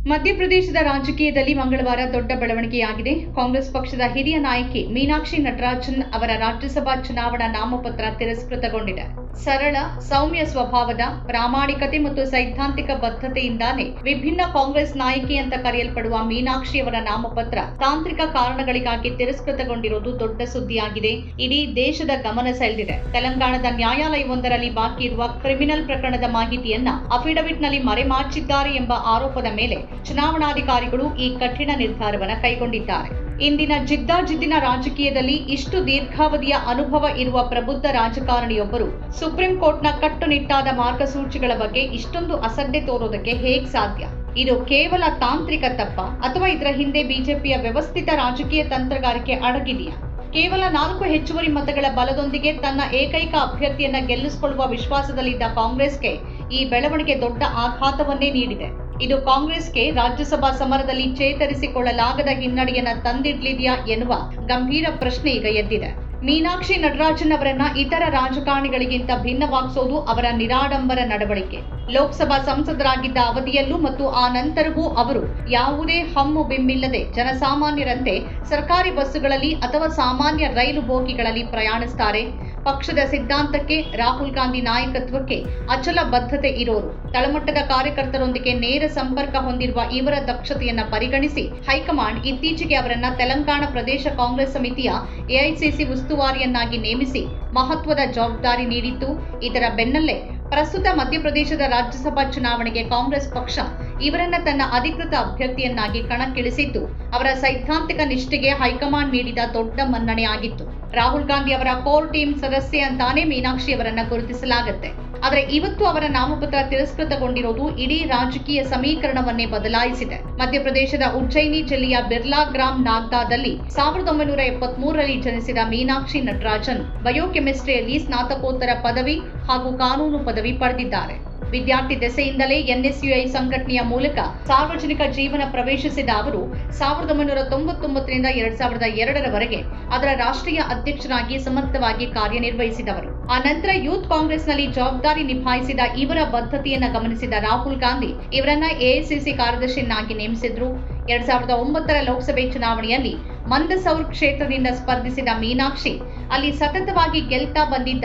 ಮಧ್ಯಪ್ರದೇಶದ ರಾಜಕೀಯದಲ್ಲಿ ಮಂಗಳವಾರ ದೊಡ್ಡ ಬೆಳವಣಿಗೆಯಾಗಿದೆ. ಕಾಂಗ್ರೆಸ್ ಪಕ್ಷದ ಹಿರಿಯ ನಾಯಕಿ ಮೀನಾಕ್ಷಿ ನಟರಾಜನ್ ಅವರ ರಾಜ್ಯಸಭಾ ಚುನಾವಣಾ ನಾಮಪತ್ರ ತಿರಸ್ಕೃತಗೊಂಡಿದೆ. ಸರಳ, ಸೌಮ್ಯ ಸ್ವಭಾವದ, ಪ್ರಾಮಾಣಿಕತೆ ಮತ್ತು ಸೈದ್ಧಾಂತಿಕ ಬದ್ಧತೆಯಿಂದಾನೇ ವಿಭಿನ್ನ ಕಾಂಗ್ರೆಸ್ ನಾಯಕಿ ಅಂತ ಕರೆಯಲ್ಪಡುವ ಮೀನಾಕ್ಷಿಯವರ ನಾಮಪತ್ರ ತಾಂತ್ರಿಕ ಕಾರಣಗಳಿಗಾಗಿ ತಿರಸ್ಕೃತಗೊಂಡಿರುವುದು ದೊಡ್ಡ ಸುದ್ದಿಯಾಗಿದೆ. ಇಡೀ ದೇಶದ ಗಮನ ಸೆಳೆದಿದೆ. ತೆಲಂಗಾಣದ ನ್ಯಾಯಾಲಯವೊಂದರಲ್ಲಿ ಬಾಕಿ ಇರುವ ಕ್ರಿಮಿನಲ್ ಪ್ರಕರಣದ ಮಾಹಿತಿಯನ್ನ ಅಫಿಡವಿಟ್ನಲ್ಲಿ ಮರೆಮಾಚಿದ್ದಾರೆ ಎಂಬ ಆರೋಪದ ಮೇಲೆ ಚುನಾವಣಾಧಿಕಾರಿಗಳು ಈ ಕಠಿಣ ನಿರ್ಧಾರವನ್ನು ಕೈಗೊಂಡಿದ್ದಾರೆ. ಇಂದಿನ ಜಿದ್ದಾಜಿದ್ದಿನ ರಾಜಕೀಯದಲ್ಲಿ ಇಷ್ಟು ದೀರ್ಘಾವಧಿಯ ಅನುಭವ ಇರುವ ಪ್ರಬುದ್ಧ ರಾಜಕಾರಣಿಯೊಬ್ಬರು ಸುಪ್ರೀಂ ಕೋರ್ಟ್ನ ಕಟ್ಟುನಿಟ್ಟಾದ ಮಾರ್ಗಸೂಚಿಗಳ ಬಗ್ಗೆ ಇಷ್ಟೊಂದು ಅಸಡ್ಡೆ ತೋರೋದಕ್ಕೆ ಹೇಗೆ ಸಾಧ್ಯ? ಇದು ಕೇವಲ ತಾಂತ್ರಿಕ ತಪ್ಪ ಅಥವಾ ಇದರ ಹಿಂದೆ ಬಿಜೆಪಿಯ ವ್ಯವಸ್ಥಿತ ರಾಜಕೀಯ ತಂತ್ರಗಾರಿಕೆ ಅಡಗಿದೆಯಾ? ಕೇವಲ 4 ಹೆಚ್ಚುವರಿ ಮತಗಳ ಬಲದೊಂದಿಗೆ ತನ್ನ ಏಕೈಕ ಅಭ್ಯರ್ಥಿಯನ್ನ ಗೆಲ್ಲಿಸಿಕೊಳ್ಳುವ ವಿಶ್ವಾಸದಲ್ಲಿದ್ದ ಕಾಂಗ್ರೆಸ್ಗೆ ಈ ಬೆಳವಣಿಗೆ ದೊಡ್ಡ ಆಘಾತವನ್ನೇ ನೀಡಿದೆ. ಇದು ಕಾಂಗ್ರೆಸ್ಗೆ ರಾಜ್ಯಸಭಾ ಸಮರದಲ್ಲಿ ಚೇತರಿಸಿಕೊಳ್ಳಲಾಗದ ಹಿನ್ನಡೆಯನ್ನ ತಂದಿಡ್ಲಿದೆಯಾ ಎನ್ನುವ ಗಂಭೀರ ಪ್ರಶ್ನೆ ಈಗ ಎದ್ದಿದೆ. ಮೀನಾಕ್ಷಿ ನಟರಾಜನ್ ಅವರನ್ನ ಇತರ ರಾಜಕಾರಣಿಗಳಿಗಿಂತ ಭಿನ್ನವಾಗಿಸೋದು ಅವರ ನಿರಾಡಂಬರ ನಡವಳಿಕೆ. ಲೋಕಸಭಾ ಸಂಸದರಾಗಿದ್ದ ಅವಧಿಯಲ್ಲೂ ಮತ್ತು ಆ ನಂತರವೂ ಅವರು ಯಾವುದೇ ಹಮ್ಮು ಬಿಮ್ಮಿಲ್ಲದೆ ಜನಸಾಮಾನ್ಯರಂತೆ ಸರ್ಕಾರಿ ಬಸ್ಸುಗಳಲ್ಲಿ ಅಥವಾ ಸಾಮಾನ್ಯ ರೈಲು ಬೋಗಿಗಳಲ್ಲಿ ಪ್ರಯಾಣಿಸುತ್ತಾರೆ. ಪಕ್ಷದ ಸಿದ್ಧಾಂತಕ್ಕೆ, ರಾಹುಲ್ ಗಾಂಧಿ ನಾಯಕತ್ವಕ್ಕೆ ಅಚಲ ಬದ್ಧತೆ ಇರೋರು. ತಳಮಟ್ಟದ ಕಾರ್ಯಕರ್ತರೊಂದಿಗೆ ನೇರ ಸಂಪರ್ಕ ಹೊಂದಿರುವ ಇವರ ದಕ್ಷತೆಯನ್ನ ಪರಿಗಣಿಸಿ ಹೈಕಮಾಂಡ್ ಇತ್ತೀಚೆಗೆ ಅವರನ್ನ ತೆಲಂಗಾಣ ಪ್ರದೇಶ ಕಾಂಗ್ರೆಸ್ ಸಮಿತಿಯ ಎಐಸಿಸಿ ಉಸ್ತುವಾರಿಯನ್ನಾಗಿ ನೇಮಿಸಿ ಮಹತ್ವದ ಜವಾಬ್ದಾರಿ ನೀಡಿತ್ತು. ಇದರ ಬೆನ್ನಲ್ಲೇ ಪ್ರಸ್ತುತ ಮಧ್ಯಪ್ರದೇಶದ ರಾಜ್ಯಸಭಾ ಚುನಾವಣೆಗೆ ಕಾಂಗ್ರೆಸ್ ಪಕ್ಷ ಇವರನ್ನ ತನ್ನ ಅಧಿಕೃತ ಅಭ್ಯರ್ಥಿಯನ್ನಾಗಿ ಕಣಕ್ಕಿಳಿಸಿದ್ದು ಅವರ ಸೈದ್ಧಾಂತಿಕ ನಿಷ್ಠೆಗೆ ಹೈಕಮಾಂಡ್ ನೀಡಿದ ದೊಡ್ಡ ಮನ್ನಣೆಯಾಗಿತ್ತು. ರಾಹುಲ್ ಗಾಂಧಿ ಅವರ ಕೋರ್ ಟೀಮ್ ಸದಸ್ಯೆ ಅಂತಾನೆ ಮೀನಾಕ್ಷಿ ಅವರನ್ನ ಗುರುತಿಸಲಾಗುತ್ತೆ. ಆದರೆ ಇವತ್ತು ಅವರ ನಾಮಪತ್ರ ತಿರಸ್ಕೃತಗೊಂಡಿರೋದು ಇಡೀ ರಾಜಕೀಯ ಸಮೀಕರಣವನ್ನೇ ಬದಲಾಯಿಸಿದೆ. ಮಧ್ಯಪ್ರದೇಶದ ಉಜ್ಜಯಿನಿ ಜಿಲ್ಲೆಯ ಬಿರ್ಲಾ ಗ್ರಾಮ್ ನಾಗ್ದಾದಲ್ಲಿ 1973ರಲ್ಲಿ ಜನಿಸಿದ ಮೀನಾಕ್ಷಿ ನಟರಾಜನ್ ಬಯೋಕೆಮಿಸ್ಟ್ರಿಯಲ್ಲಿ ಸ್ನಾತಕೋತ್ತರ ಪದವಿ ಹಾಗೂ ಕಾನೂನು ಪದವಿ ಪಡೆದಿದ್ದಾರೆ. ವಿದ್ಯಾರ್ಥಿ ದೆಸೆಯಿಂದಲೇ ಎನ್ಎಸ್ಯುಐ ಸಂಘಟನೆಯ ಮೂಲಕ ಸಾರ್ವಜನಿಕ ಜೀವನ ಪ್ರವೇಶಿಸಿದ ಅವರು 1999ರಿಂದ 2002ರವರೆಗೆ ಅದರ ರಾಷ್ಟ್ರೀಯ ಅಧ್ಯಕ್ಷರಾಗಿ ಸಮರ್ಥವಾಗಿ ಕಾರ್ಯನಿರ್ವಹಿಸಿದವರು. ಆ ನಂತರ ಯೂತ್ ಕಾಂಗ್ರೆಸ್ನಲ್ಲಿ ಜವಾಬ್ದಾರಿ ನಿಭಾಯಿಸಿದ ಇವರ ಬದ್ಧತೆಯನ್ನ ಗಮನಿಸಿದ ರಾಹುಲ್ ಗಾಂಧಿ ಇವರನ್ನ ಎಐಸಿಸಿ ಕಾರ್ಯದರ್ಶಿಯನ್ನಾಗಿ ನೇಮಿಸಿದ್ರು. 2009ರ ಲೋಕಸಭೆ ಚುನಾವಣೆಯಲ್ಲಿ ಮಂದಸೌರ್ ಕ್ಷೇತ್ರದಿಂದ ಸ್ಪರ್ಧಿಸಿದ ಮೀನಾಕ್ಷಿ ಅಲ್ಲಿ ಸತತವಾಗಿ ಗೆಲ್ತಾ ಬಂದಿದ್ದ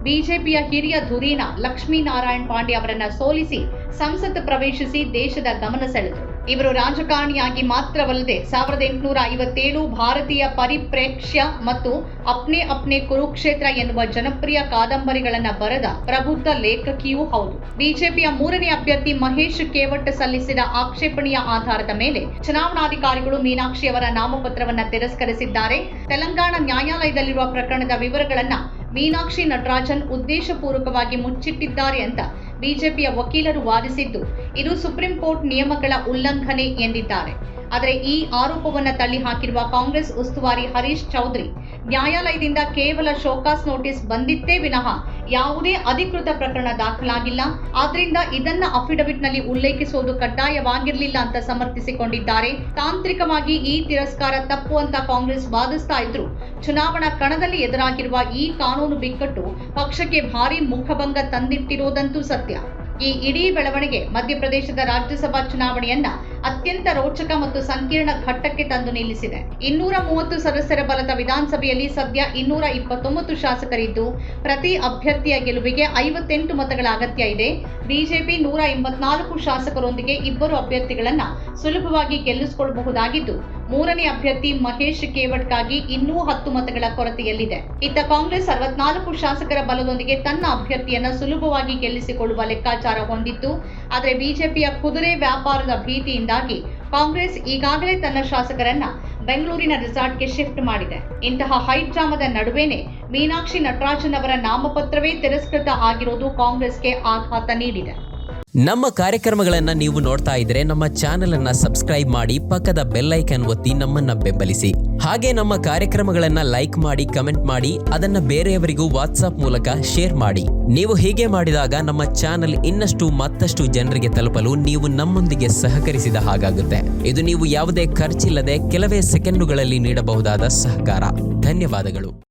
ಬಿಜೆಪಿಯ ಹಿರಿಯ ಧುರೀಣ ಲಕ್ಷ್ಮೀನಾರಾಯಣ್ ಪಾಂಡೆ ಅವರನ್ನ ಸೋಲಿಸಿ ಸಂಸತ್ ಪ್ರವೇಶಿಸಿ ದೇಶದ ಗಮನ ಸೆಳೆದರು. ಇವರು ರಾಜಕಾರಣಿಯಾಗಿ ಮಾತ್ರವಲ್ಲದೆ 1857 ಭಾರತೀಯ ಪರಿಪ್ರೇಕ್ಷ್ಯ ಮತ್ತು ಅಪ್ನೆ ಅಪ್ನೆ ಕುರುಕ್ಷೇತ್ರ ಎನ್ನುವ ಜನಪ್ರಿಯ ಕಾದಂಬರಿಗಳನ್ನ ಬರೆದ ಪ್ರಬುದ್ಧ ಲೇಖಕಿಯೂ ಹೌದು. ಬಿಜೆಪಿಯ 3ನೇ ಅಭ್ಯರ್ಥಿ ಮಹೇಶ್ ಕೇವಟ್ ಸಲ್ಲಿಸಿದ ಆಕ್ಷೇಪಣೆಯ ಆಧಾರದ ಮೇಲೆ ಚುನಾವಣಾಧಿಕಾರಿಗಳು ಮೀನಾಕ್ಷಿ ಅವರ ನಾಮಪತ್ರವನ್ನ ತಿರಸ್ಕರಿಸಿದ್ದಾರೆ. ತೆಲಂಗಾಣ ನ್ಯಾಯಾಲಯದಲ್ಲಿರುವ ಪ್ರಕರಣದ ವಿವರಗಳನ್ನ ಮೀನಾಕ್ಷಿ ನಟರಾಜನ್ ಉದ್ದೇಶಪೂರ್ವಕವಾಗಿ ಮುಚ್ಚಿಟ್ಟಿದ್ದಾರೆ ಅಂತ ಬಿಜೆಪಿಯ ವಕೀಲರು ವಾದಿಸಿದ್ದು ಇದು ಸುಪ್ರೀಂ ಕೋರ್ಟ್ ನಿಯಮಗಳ ಉಲ್ಲಂಘನೆ ಎಂದಿದ್ದಾರೆ. ಆದರೆ ಈ ಆರೋಪವನ್ನು ತಳ್ಳಿ ಹಾಕಿರುವ ಕಾಂಗ್ರೆಸ್ ಉಸ್ತುವಾರಿ ಹರೀಶ್ ಚೌಧರಿ ನ್ಯಾಯಾಲಯದಿಂದ ಕೇವಲ ಶೋಕಾಸ್ ನೋಟಿಸ್ ಬಂದಿತ್ತೇ ವಿನಃ ಯಾವುದೇ ಅಧಿಕೃತ ಪ್ರಕರಣ ದಾಖಲಾಗಿಲ್ಲ. ಆದ್ರಿಂದ ಇದನ್ನ ಅಫಿಡವಿಟ್ನಲ್ಲಿ ಉಲ್ಲೇಖಿಸುವುದು ಕಡ್ಡಾಯವಾಗಿರಲಿಲ್ಲ ಅಂತ ಸಮರ್ಥಿಸಿಕೊಂಡಿದ್ದಾರೆ. ತಾಂತ್ರಿಕವಾಗಿ ಈ ತಿರಸ್ಕಾರ ತಪ್ಪು ಅಂತ ಕಾಂಗ್ರೆಸ್ ವಾದಿಸ್ತಾ ಇದ್ರು. ಚುನಾವಣಾ ಕಣದಲ್ಲಿ ಎದುರಾಗಿರುವ ಈ ಕಾನೂನು ಬಿಕ್ಕಟ್ಟು ಪಕ್ಷಕ್ಕೆ ಭಾರಿ ಮುಖಭಂಗ ತಂದಿಟ್ಟಿರೋದಂತೂ ಸತ್ಯ. ಈ ಇಡೀ ಬೆಳವಣಿಗೆ ಮಧ್ಯಪ್ರದೇಶದ ರಾಜ್ಯಸಭಾ ಚುನಾವಣೆಯನ್ನ ಅತ್ಯಂತ ರೋಚಕ ಮತ್ತು ಸಂಕೀರ್ಣ ಘಟ್ಟಕ್ಕೆ ತಂದು ನಿಲ್ಲಿಸಿದೆ. 230 ಸದಸ್ಯರ ಬಲದ ವಿಧಾನಸಭೆಯಲ್ಲಿ ಸದ್ಯ 229 ಶಾಸಕರಿದ್ದು ಪ್ರತಿ ಅಭ್ಯರ್ಥಿಯ ಗೆಲುವಿಗೆ 58 ಮತಗಳ ಅಗತ್ಯ ಇದೆ. ಬಿಜೆಪಿ 184 ಶಾಸಕರೊಂದಿಗೆ 2 ಅಭ್ಯರ್ಥಿಗಳನ್ನ ಸುಲಭವಾಗಿ ಗೆಲ್ಲಿಸಿಕೊಳ್ಳಬಹುದಾಗಿದ್ದು 3ನೇ ಅಭ್ಯರ್ಥಿ ಮಹೇಶ್ ಕೇವಟ್ಗಾಗಿ ಇನ್ನೂ 10 ಮತಗಳ ಕೊರತೆಯಲ್ಲಿದೆ. ಇತ್ತ ಕಾಂಗ್ರೆಸ್ 64 ಶಾಸಕರ ಬಲದೊಂದಿಗೆ ತನ್ನ ಅಭ್ಯರ್ಥಿಯನ್ನ ಸುಲಭವಾಗಿ ಗೆಲ್ಲಿಸಿಕೊಳ್ಳುವ ಲೆಕ್ಕಾಚಾರ ಹೊಂದಿತ್ತು. ಆದರೆ ಬಿಜೆಪಿಯ ಕುದುರೆ ವ್ಯಾಪಾರದ ಭೀತಿಯಿಂದಾಗಿ ಕಾಂಗ್ರೆಸ್ ಈಗಾಗಲೇ ತನ್ನ ಶಾಸಕರನ್ನ ಬೆಂಗಳೂರಿನ ರೆಸಾರ್ಟ್ಗೆ ಶಿಫ್ಟ್ ಮಾಡಿದೆ. ಇಂತಹ ಹೈಡ್ರಾಮದ ನಡುವೆನೇ ಮೀನಾಕ್ಷಿ ನಟರಾಜನ್ ಅವರ ನಾಮಪತ್ರವೇ ತಿರಸ್ಕೃತ ಆಗಿರೋದು ಕಾಂಗ್ರೆಸ್ಗೆ ಆಘಾತ ನೀಡಿದೆ. ನಮ್ಮ ಕಾರ್ಯಕ್ರಮಗಳನ್ನು ನೀವು ನೋಡ್ತಾ ಇದ್ರೆ ನಮ್ಮ ಚಾನೆಲ್ ಅನ್ನ ಸಬ್ಸ್ಕ್ರೈಬ್ ಮಾಡಿ, ಪಕ್ಕದ ಬೆಲ್ ಐಕಾನ್ ಒತ್ತಿ ನಮ್ಮನ್ನ ಬೆಂಬಲಿಸಿ. ಹಾಗೆ ನಮ್ಮ ಕಾರ್ಯಕ್ರಮಗಳನ್ನ ಲೈಕ್ ಮಾಡಿ, ಕಮೆಂಟ್ ಮಾಡಿ, ಅದನ್ನ ಬೇರೆಯವರಿಗೂ ವಾಟ್ಸ್ಆಪ್ ಮೂಲಕ ಶೇರ್ ಮಾಡಿ. ನೀವು ಹೀಗೆ ಮಾಡಿದಾಗ ನಮ್ಮ ಚಾನೆಲ್ ಮತ್ತಷ್ಟು ಜನರಿಗೆ ತಲುಪಲು ನೀವು ನಮ್ಮೊಂದಿಗೆ ಸಹಕರಿಸಿದ ಹಾಗಾಗುತ್ತೆ. ಇದು ನೀವು ಯಾವುದೇ ಖರ್ಚಿಲ್ಲದೆ ಕೆಲವೇ ಸೆಕೆಂಡುಗಳಲ್ಲಿ ನೀಡಬಹುದಾದ ಸಹಕಾರ. ಧನ್ಯವಾದಗಳು.